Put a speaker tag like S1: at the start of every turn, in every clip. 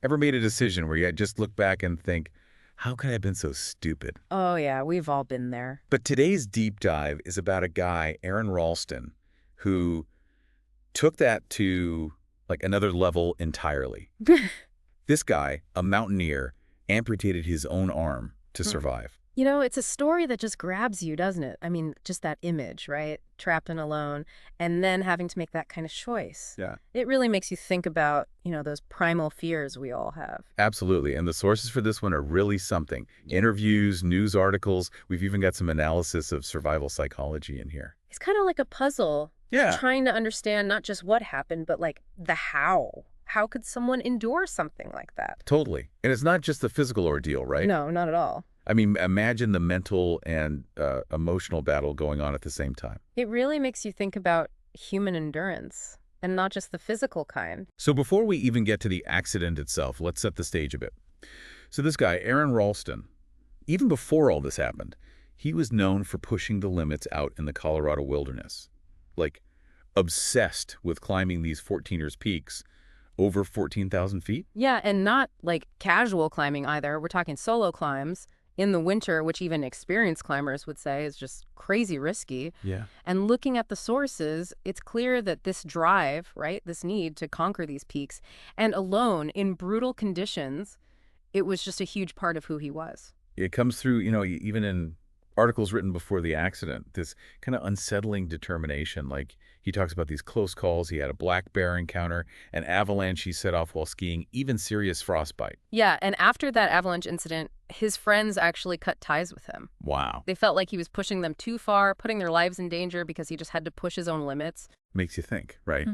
S1: Ever made a decision where you just look back and think, how could I have been so stupid?
S2: Oh, yeah, we've all been there.
S1: But today's deep dive is about a guy, Aaron Ralston, who took that to like another level entirely. This guy, a mountaineer, amputated his own arm to survive.
S2: You know, it's a story that just grabs you, doesn't it? I mean, just that image, right? Trapped and alone, and then having to make that kind of choice.
S1: Yeah.
S2: It really makes you think about, those primal fears we all have.
S1: Absolutely. And the sources for this one are really something. Interviews, news articles. We've even got some analysis of survival psychology in here.
S2: It's kind of like a puzzle.
S1: Yeah.
S2: Trying to understand not just what happened, but like the how. How could someone endure something like that?
S1: Totally. And it's not just the physical ordeal, right?
S2: No, not at all.
S1: I mean, imagine the mental and emotional battle going on at the same time.
S2: It really makes you think about human endurance, and not just the physical kind.
S1: So before we even get to the accident itself, let's set the stage a bit. So this guy, Aaron Ralston, even before all this happened, he was known for pushing the limits out in the Colorado wilderness. Like, obsessed with climbing these 14ers peaks over 14,000 feet.
S2: Yeah, and not like casual climbing either. We're talking solo climbs in the winter, which even experienced climbers would say is just crazy risky.
S1: Yeah.
S2: And looking at the sources, it's clear that this drive, right, this need to conquer these peaks, and alone in brutal conditions, it was just a huge part of who he was.
S1: It comes through, even in articles written before the accident, this kind of unsettling determination. Like, he talks about these close calls. He had a black bear encounter, an avalanche he set off while skiing, even serious frostbite.
S2: Yeah, and after that avalanche incident, his friends actually cut ties with him.
S1: Wow.
S2: They felt like he was pushing them too far, putting their lives in danger because he just had to push his own limits.
S1: Makes you think, right?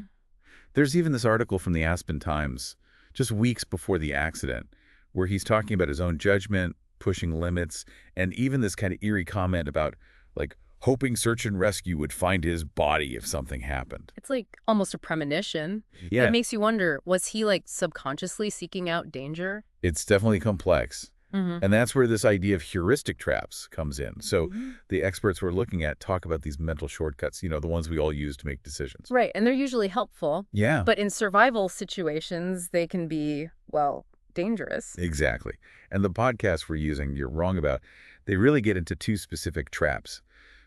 S1: There's even this article from the Aspen Times, just weeks before the accident, where he's talking about his own judgment, pushing limits, and even this kind of eerie comment about, like, hoping search and rescue would find his body if something happened.
S2: It's like almost a premonition.
S1: Yeah.
S2: It makes you wonder, was he like subconsciously seeking out danger?
S1: It's definitely complex. And that's where this idea of heuristic traps comes in. So the experts we're looking at talk about these mental shortcuts, the ones we all use to make decisions.
S2: Right, and they're usually helpful.
S1: Yeah.
S2: But in survival situations, they can be, well, dangerous.
S1: Exactly. And the podcasts we're using, you're wrong about, they really get into two specific traps: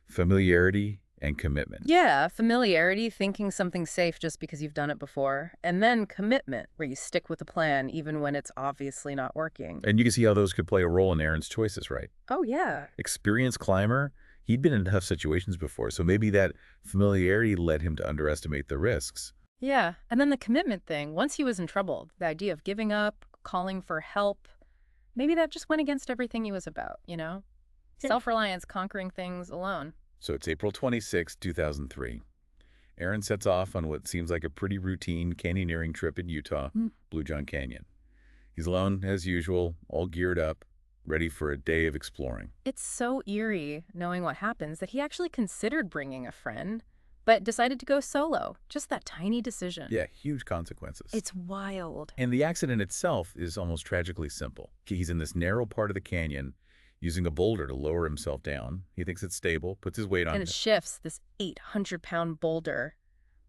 S1: familiarity and commitment.
S2: Yeah, familiarity, thinking something's safe just because you've done it before. And then commitment, where you stick with the plan even when it's obviously not working.
S1: And you can see how those could play a role in Aaron's choices, right?
S2: Oh, yeah.
S1: Experienced climber, he'd been in tough situations before, so maybe that familiarity led him to underestimate the risks.
S2: Yeah, and then the commitment thing, once he was in trouble, the idea of giving up, calling for help, maybe that just went against everything he was about,
S1: Yeah.
S2: Self-reliance, conquering things alone.
S1: So it's April 26, 2003. Aaron sets off on what seems like a pretty routine canyoneering trip in Utah, Blue John Canyon. He's alone, as usual, all geared up, ready for a day of exploring.
S2: It's so eerie knowing what happens that he actually considered bringing a friend, but decided to go solo. Just that tiny decision.
S1: Yeah, huge consequences.
S2: It's wild.
S1: And the accident itself is almost tragically simple. He's in this narrow part of the canyon, using a boulder to lower himself down. He thinks it's stable, puts his weight on
S2: And it shifts, this 800-pound boulder,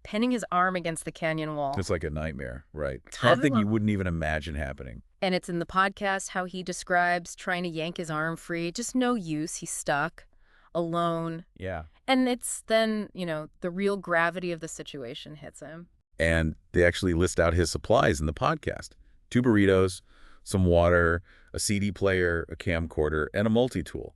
S2: pinning his arm against the canyon wall.
S1: It's like a nightmare, right? Something you wouldn't even imagine happening.
S2: And it's in the podcast how he describes trying to yank his arm free. Just no use. He's stuck, alone.
S1: Yeah.
S2: And it's then, the real gravity of the situation hits him.
S1: And they actually list out his supplies in the podcast: 2 burritos, some water, a CD player, a camcorder, and a multi-tool.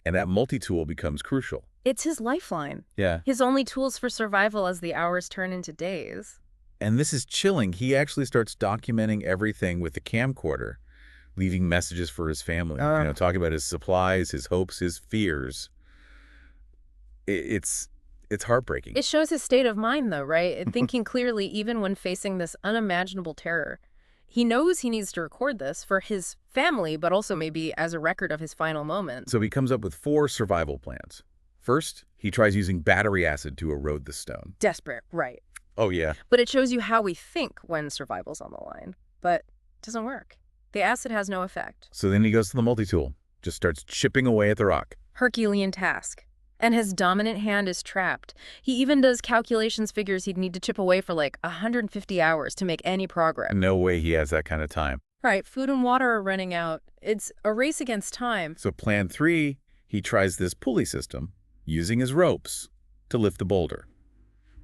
S1: And that multi-tool becomes crucial.
S2: It's his lifeline.
S1: Yeah.
S2: His only tools for survival as the hours turn into days.
S1: And this is chilling. He actually starts documenting everything with the camcorder, leaving messages for his family, talking about his supplies, his hopes, his fears. It's heartbreaking.
S2: It shows his state of mind, though, right? Thinking clearly even when facing this unimaginable terror. He knows he needs to record this for his family, but also maybe as a record of his final moments.
S1: So he comes up with 4 survival plans. First, he tries using battery acid to erode the stone.
S2: Desperate, right.
S1: Oh, yeah.
S2: But it shows you how we think when survival's on the line. But it doesn't work. The acid has no effect.
S1: So then he goes to the multi-tool, just starts chipping away at the rock.
S2: Herculean task. And his dominant hand is trapped. He even does calculations, figures he'd need to chip away for like 150 hours to make any progress.
S1: No way he has that kind of time.
S2: Right, food and water are running out. It's a race against time.
S1: So plan 3, he tries this pulley system using his ropes to lift the boulder.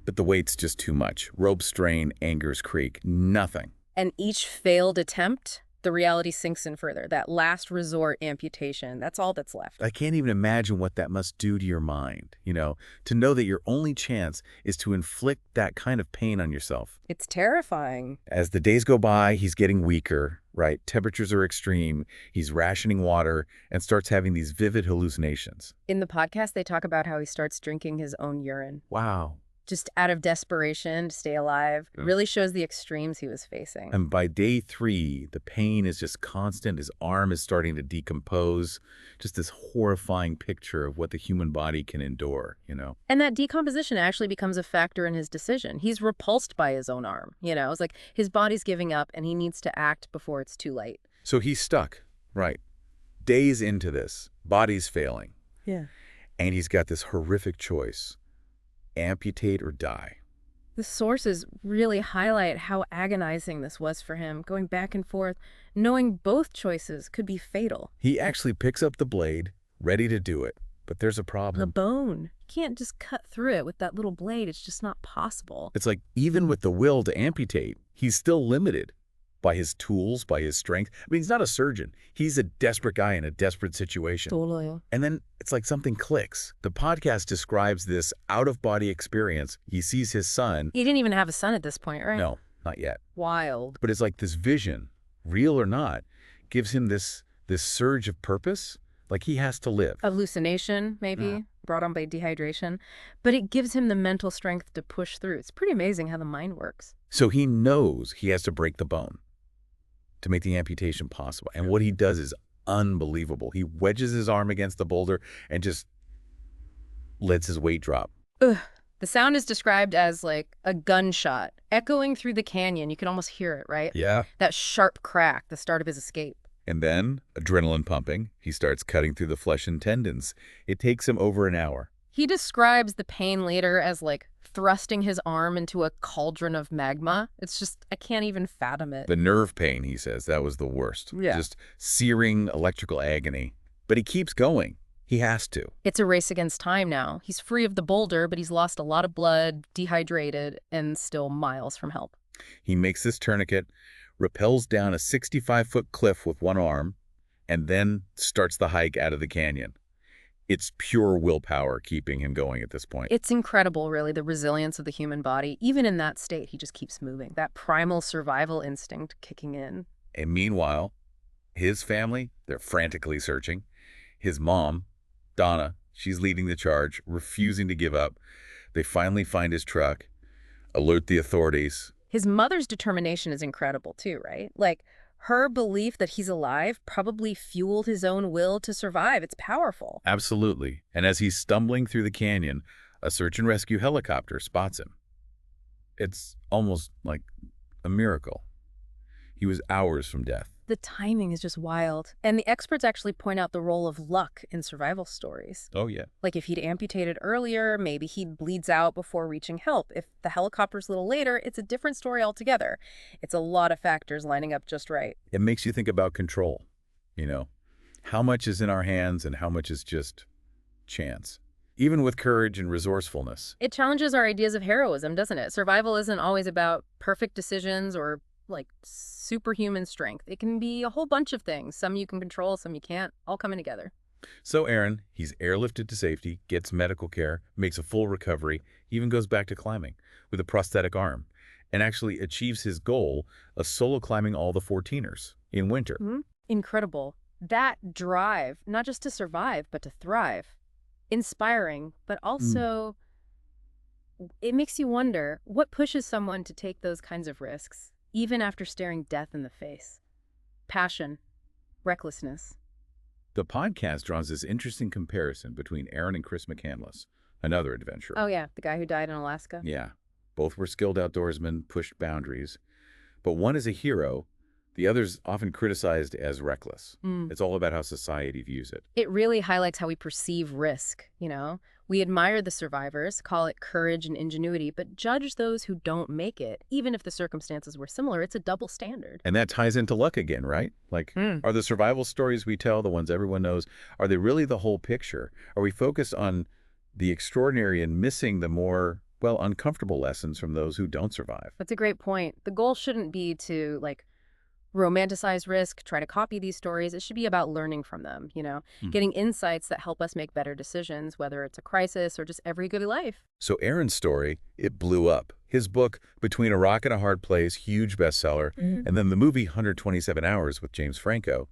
S1: But the weight's just too much. Rope strain, anchors creak, nothing.
S2: And each failed attempt, the reality sinks in further. That last resort amputation, that's all that's left.
S1: I can't even imagine what that must do to your mind, to know that your only chance is to inflict that kind of pain on yourself.
S2: It's terrifying.
S1: As the days go by, he's getting weaker, right? Temperatures are extreme. He's rationing water and starts having these vivid hallucinations.
S2: In the podcast, they talk about how he starts drinking his own urine.
S1: Wow.
S2: Just out of desperation to stay alive.
S1: Yeah.
S2: Really shows the extremes he was facing.
S1: And by day 3, the pain is just constant. His arm is starting to decompose. Just this horrifying picture of what the human body can endure,
S2: And that decomposition actually becomes a factor in his decision. He's repulsed by his own arm. It's like his body's giving up and he needs to act before it's too late.
S1: So he's stuck, right? Days into this, body's failing.
S2: Yeah.
S1: And he's got this horrific choice. Amputate or die.
S2: The sources really highlight how agonizing this was for him, going back and forth, knowing both choices could be fatal.
S1: He actually picks up the blade, ready to do it, but there's a
S2: The
S1: problem.
S2: bone. You can't just cut through it with that little blade. It's just not possible.
S1: It's like even with the will to amputate, he's still limited by his tools, by his strength. I mean, he's not a surgeon. He's a desperate guy in a desperate situation.
S2: Totally.
S1: And then it's like something clicks. The podcast describes this out-of-body experience. He sees his son.
S2: He didn't even have a son at this point, right?
S1: No, not yet.
S2: Wild.
S1: But it's like this vision, real or not, gives him this surge of purpose. Like he has to live.
S2: Hallucination, maybe,
S1: Yeah.
S2: brought on by dehydration. But it gives him the mental strength to push through. It's pretty amazing how the mind works.
S1: So he knows he has to break the bone to make the amputation possible. And what he does is unbelievable. He wedges his arm against the boulder and just lets his weight drop.
S2: Ugh. The sound is described as like a gunshot, echoing through the canyon. You can almost hear it, right?
S1: Yeah.
S2: That sharp crack, the start of his escape.
S1: And then, adrenaline pumping, he starts cutting through the flesh and tendons. It takes him over an hour.
S2: He describes the pain later as like thrusting his arm into a cauldron of magma. It's just, I can't even fathom it.
S1: The nerve pain, he says, that was the worst.
S2: Yeah.
S1: Just searing electrical agony. But he keeps going. He has to.
S2: It's a race against time now. He's free of the boulder, but he's lost a lot of blood, dehydrated, and still miles from help.
S1: He makes this tourniquet, rappels down a 65-foot cliff with one arm, and then starts the hike out of the canyon. It's pure willpower keeping him going at this point.
S2: It's incredible, really, the resilience of the human body. Even in that state, he just keeps moving. That primal survival instinct kicking in.
S1: And meanwhile, his family, they're frantically searching. His mom, Donna, she's leading the charge, refusing to give up. They finally find his truck, alert the authorities.
S2: His mother's determination is incredible, too, right? Like, her belief that he's alive probably fueled his own will to survive. It's powerful.
S1: Absolutely. And as he's stumbling through the canyon, a search and rescue helicopter spots him. It's almost like a miracle. He was hours from death.
S2: The timing is just wild. And the experts actually point out the role of luck in survival stories.
S1: Oh, yeah.
S2: Like if he'd amputated earlier, maybe he bleeds out before reaching help. If the helicopter's a little later, it's a different story altogether. It's a lot of factors lining up just right.
S1: It makes you think about control, How much is in our hands and how much is just chance? Even with courage and resourcefulness.
S2: It challenges our ideas of heroism, doesn't it? Survival isn't always about perfect decisions or like superhuman strength. It can be a whole bunch of things. Some you can control, some you can't, all coming together.
S1: So Aaron, he's airlifted to safety, gets medical care, makes a full recovery, even goes back to climbing with a prosthetic arm, and actually achieves his goal of solo climbing all the 14ers in winter.
S2: Mm-hmm. Incredible. That drive, not just to survive, but to thrive. Inspiring, but also it makes you wonder what pushes someone to take those kinds of risks, even after staring death in the face. Passion, recklessness.
S1: The podcast draws this interesting comparison between Aaron and Chris McCandless, another adventurer.
S2: Oh yeah, the guy who died in Alaska.
S1: Yeah, both were skilled outdoorsmen, pushed boundaries. But one is a hero, The other's often criticized as reckless.
S2: Mm.
S1: It's all about how society views it.
S2: It really highlights how we perceive risk, you know? We admire the survivors, call it courage and ingenuity, but judge those who don't make it, even if the circumstances were similar. It's a double standard.
S1: And that ties into luck again, right? Like, are the survival stories we tell, the ones everyone knows, are they really the whole picture? Are we focused on the extraordinary and missing the more, well, uncomfortable lessons from those who don't survive?
S2: That's a great point. The goal shouldn't be to, romanticize risk, try to copy these stories. It should be about learning from them, getting insights that help us make better decisions, whether it's a crisis or just everyday life.
S1: So Aaron's story, it blew up. His book, Between a Rock and a Hard Place, huge bestseller, and then the movie 127 Hours with James Franco.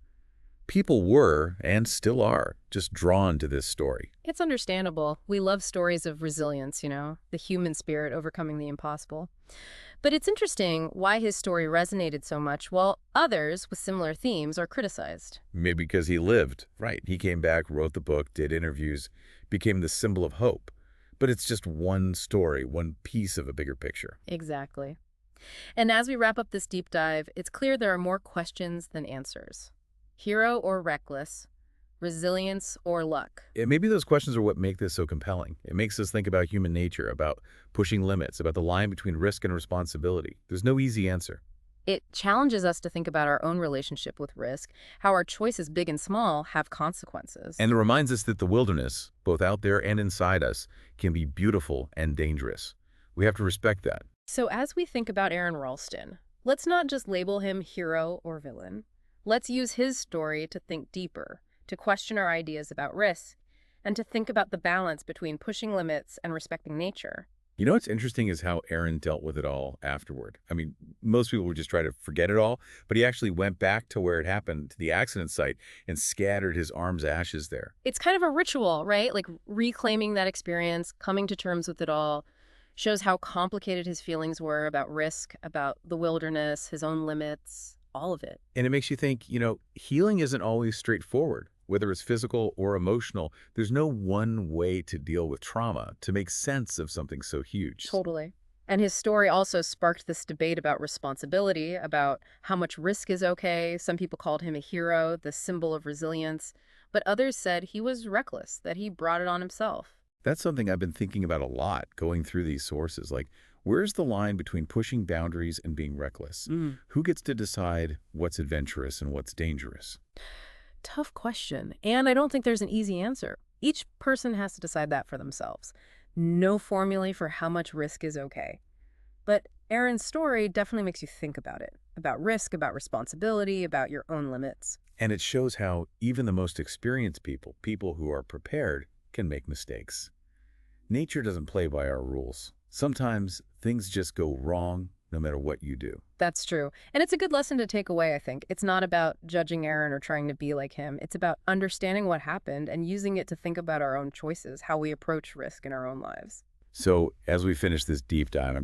S1: People were, and still are, just drawn to this story.
S2: It's understandable. We love stories of resilience, the human spirit overcoming the impossible. But it's interesting why his story resonated so much, while others with similar themes are criticized.
S1: Maybe because he lived, right? He came back, wrote the book, did interviews, became the symbol of hope. But it's just one story, one piece of a bigger picture.
S2: Exactly. And as we wrap up this deep dive, it's clear there are more questions than answers. Hero or reckless? Resilience or luck?
S1: Maybe those questions are what make this so compelling. It makes us think about human nature, about pushing limits, about the line between risk and responsibility. There's no easy answer.
S2: It challenges us to think about our own relationship with risk, how our choices, big and small, have consequences.
S1: And it reminds us that the wilderness, both out there and inside us, can be beautiful and dangerous. We have to respect that.
S2: So as we think about Aaron Ralston, let's not just label him hero or villain. Let's use his story to think deeper, to question our ideas about risk, and to think about the balance between pushing limits and respecting nature.
S1: You know what's interesting is how Aaron dealt with it all afterward. I mean, most people would just try to forget it all, but he actually went back to where it happened, to the accident site, and scattered his arm's ashes there.
S2: It's kind of a ritual, right? Like reclaiming that experience, coming to terms with it all, shows how complicated his feelings were about risk, about the wilderness, his own limits, all of it.
S1: And it makes you think, healing isn't always straightforward. Whether it's physical or emotional, there's no one way to deal with trauma, to make sense of something so huge.
S2: Totally. And his story also sparked this debate about responsibility, about how much risk is okay. Some people called him a hero, the symbol of resilience. But others said he was reckless, that he brought it on himself.
S1: That's something I've been thinking about a lot, going through these sources. Like, where's the line between pushing boundaries and being reckless? Who gets to decide what's adventurous and what's dangerous?
S2: Tough question. And I don't think there's an easy answer. Each person has to decide that for themselves. No formula for how much risk is okay. But Aaron's story definitely makes you think about it, about risk, about responsibility, about your own limits.
S1: And it shows how even the most experienced people, people who are prepared, can make mistakes. Nature doesn't play by our rules. Sometimes things just go wrong no matter what you do.
S2: That's true. And it's a good lesson to take away, I think. It's not about judging Aaron or trying to be like him. It's about understanding what happened and using it to think about our own choices, how we approach risk in our own lives.
S1: So as we finish this deep dive,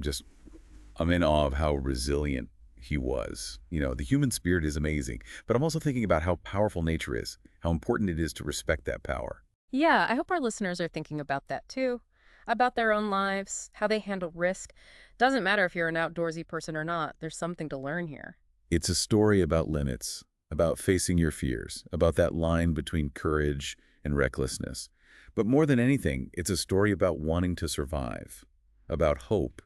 S1: I'm in awe of how resilient he was. The human spirit is amazing, but I'm also thinking about how powerful nature is, how important it is to respect that power.
S2: Yeah, I hope our listeners are thinking about that too, about their own lives, how they handle risk. Doesn't matter if you're an outdoorsy person or not, there's something to learn here.
S1: It's a story about limits, about facing your fears, about that line between courage and recklessness. But more than anything, it's a story about wanting to survive, about hope,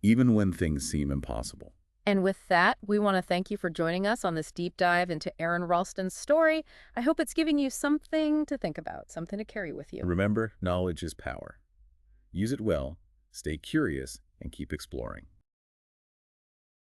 S1: even when things seem impossible.
S2: And with that, we want to thank you for joining us on this deep dive into Aaron Ralston's story. I hope it's giving you something to think about, something to carry with you.
S1: Remember, knowledge is power. Use it well, stay curious, and keep exploring.